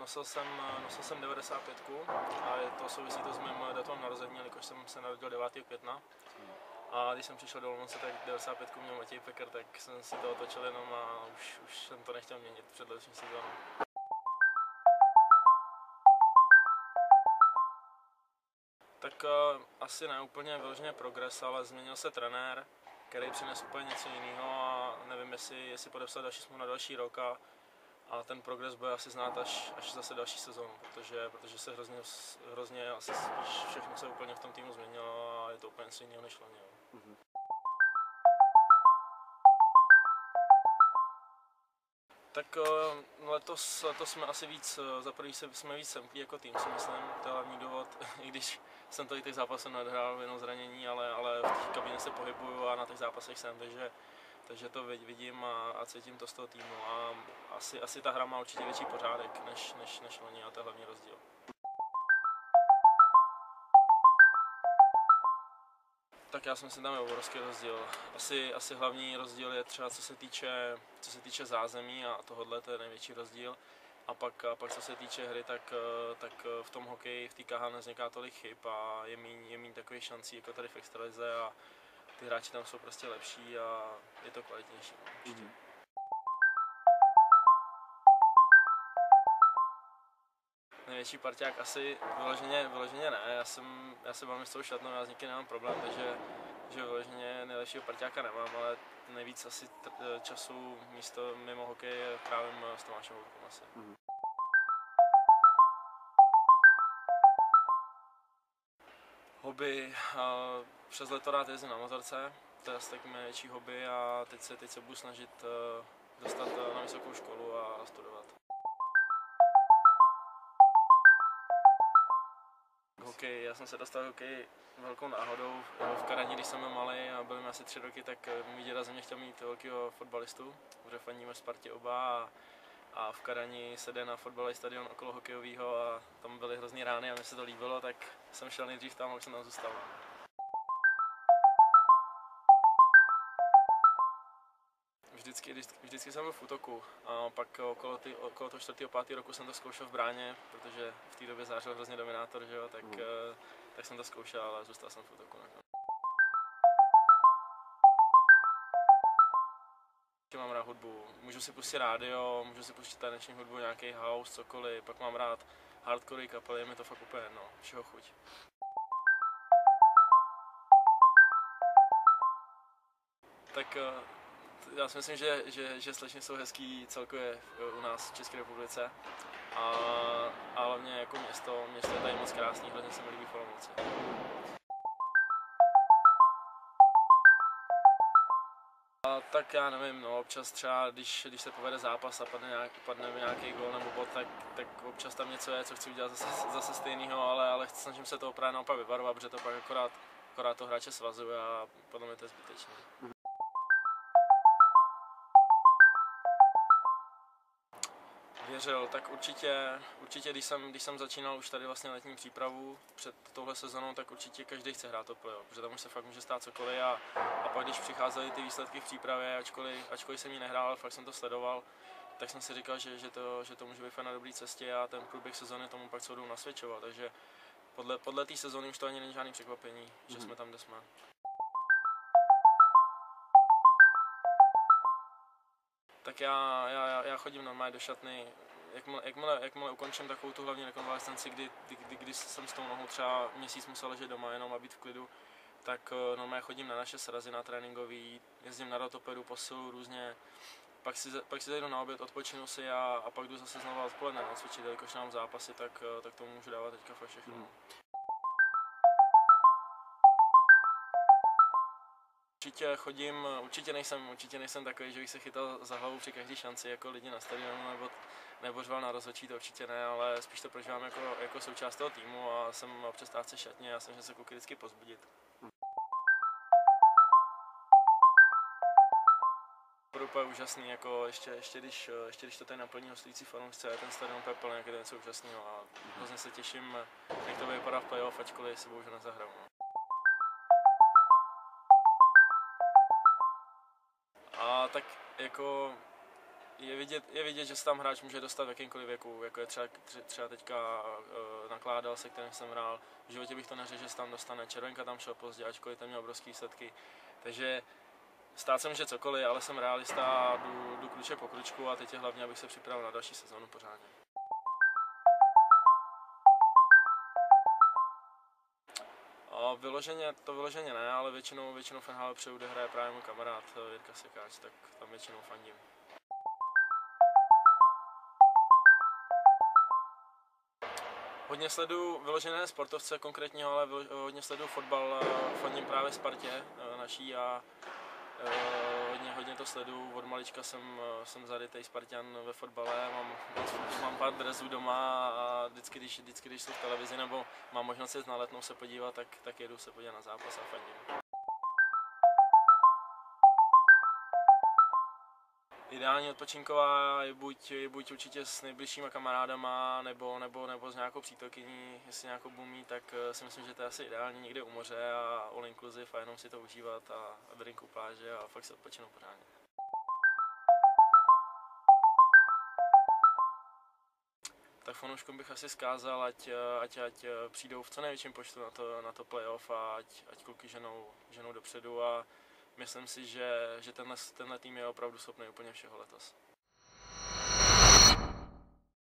nosil jsem 95 a to souvisí to s mým datem narození, jelikož jsem se narodil 9. května. A když jsem přišel do Olomouce, tak 95 měl Matěj Pekar, tak jsem si to otočil jenom a už jsem to nechtěl měnit před letošní sezónou. Tak asi ne úplně vyloženě progres, ale změnil se trenér, který přinesl úplně něco jiného a nevím, jestli podepsat další smlouvu na další rok a ten progres bude asi znát až zase další sezónu, protože se hrozně asi spíš všechno se úplně v tom týmu změnilo a je to úplně něco jiného než loni. Tak letos jsme asi víc, za prvý jsme víc semklí jako tým, si myslím, to je hlavní důvod, i když jsem tady těch zápasů neodhrál jenom zranění, ale v té kabině se pohybuju a na těch zápasech jsem, takže to vidím a cítím to z toho týmu a asi ta hra má určitě větší pořádek než loni a to je hlavní rozdíl. Tak já si myslím, tam je obrovský rozdíl. Asi hlavní rozdíl je třeba co se týče zázemí a tohle to je největší rozdíl. A pak co se týče hry, tak v tom hokeji v té KHL nevzniká tolik chyb a je méně takových šancí jako tady v extralize a ty hráči tam jsou prostě lepší a je to kvalitnější. Největší parťák asi vyloženě ne, já se bavím s tou šatnou, já s nikým nemám problém, takže vyloženě nejlepšího parťáka nemám, ale nejvíc asi času místo mimo hokej trávím s Tomášem Houtkou asi. Hobby, přes leto rád jezdím na motorce, to je asi taky mé největší hobby a teď se budu snažit dostat na vysokou školu a studovat. Hokej, já jsem se dostal hokej velkou náhodou. V Karani, když jsem byl malý a byl mi asi 3 roky, tak můj děda ze mě chtěl mít velkého fotbalistu, protože fandíme Spartě oba a v Karani se jde na fotbalový stadion okolo hokejového a tam byly hrozný rány a mně se to líbilo, tak jsem šel nejdřív tam a už jsem tam zůstal. Vždycky jsem byl v útoku a pak okolo toho 4. 5. roku jsem to zkoušel v bráně, protože v té době zářil hrozně dominátor, že jo, tak jsem to zkoušel, ale zůstal jsem v útoku. Mám rád hudbu, můžu si pustit rádio, můžu si pustit taneční hudbu, nějaký house, cokoliv, pak mám rád hardcore kapely, je mi to fakt úplně jedno, všeho chuť. Tak já si myslím, že Slečny jsou hezký celkově u nás v České republice a hlavně jako město je tady moc krásný, hrozně se mi líbí v Olomouci. Tak já nevím, no, občas třeba, když se povede zápas a padne nějaký gól nebo bod, tak občas tam něco je, co chci udělat zase stejného, ale snažím se toho právě naopak vyvarovat, protože to pak akorát to hráče svazuje a podle mě to je zbytečné. Věřil, tak určitě když jsem začínal už tady vlastně letní přípravu před touhle sezónou, tak určitě každý chce hrát to playoff, protože tam už se fakt může stát cokoliv a pak když přicházely ty výsledky v přípravě, ačkoliv jsem ji nehrál, ale fakt jsem to sledoval, tak jsem si říkal, že to může být na dobré cestě a ten průběh sezóny tomu pak celou nasvědčoval, takže podle té sezóny už to ani není žádný překvapení, že jsme tam, kde jsme. Tak já chodím normálně do šatny, jakmile ukončím takovou tu hlavní rekonvalescenci, kdy jsem s tou nohou třeba měsíc musel ležet doma jenom a být v klidu, tak normálně chodím na naše srazy, na tréninkový, jezdím na rotopedu, posilu různě, pak si zajdu na oběd, odpočinu si a pak jdu zase znovu odpoledne cvičit, jelikož mám zápasy, tak tomu můžu dávat teďka fakt všechno. Určitě nejsem takový, že bych se chytal za hlavu při každé šanci jako lidi na stadionu nebo řval na rozhodčí, to určitě ne, ale spíš to prožívám jako součást toho týmu a jsem o přestávce šatně a snažím se kluky vždycky povzbudit. Bude úplně úžasný, jako ještě když to tady naplní hostující fanoušci, ten stadion úplně plný, jak je to něco úžasného a hrozně se těším, jak to vypadá v playoff, ačkoliv se bohužel nezahraju. A tak jako je vidět, že se tam hráč může dostat v jakýmkoliv věku, jako je třeba teďka Nakládal, se kterým jsem hrál. V životě bych to neřekl, že se tam dostane. Červenka tam šel pozdě, ačkoliv tam měl obrovský výsledky. Takže stát se může cokoliv, ale jsem realista a jdu kruček po kručku a teď je hlavně, abych se připravil na další sezónu pořádně. Vyloženě ne, ale většinou v NHL přeude hraje právě můj kamarád Jirka Sekáč, tak tam většinou fandím. Hodně sleduju vyložené sportovce konkrétního, ale hodně sleduju fotbal, fandím právě Spartě naší a hodně to sleduju. Od malička jsem zarytej Spartan ve fotbale, mám pár drezů doma a vždycky, když jsou v televizi nebo mám možnost jít na Letnou se podívat, tak jedu se podívat na zápas a fandím. Ideální odpočinková je buď určitě s nejbližšíma kamarádama nebo s nějakou přítelkyní, jestli nějakou budu mít, tak si myslím, že to je asi ideální někde u moře a all inclusive a jenom si to užívat a drink u pláže a fakt se odpočinout pořádně. Tak fanouškům bych asi vzkázal, ať přijdou v co největším počtu na to playoff a ať kluky ženou dopředu a myslím si, že tenhle tým je opravdu schopný úplně všeho letos.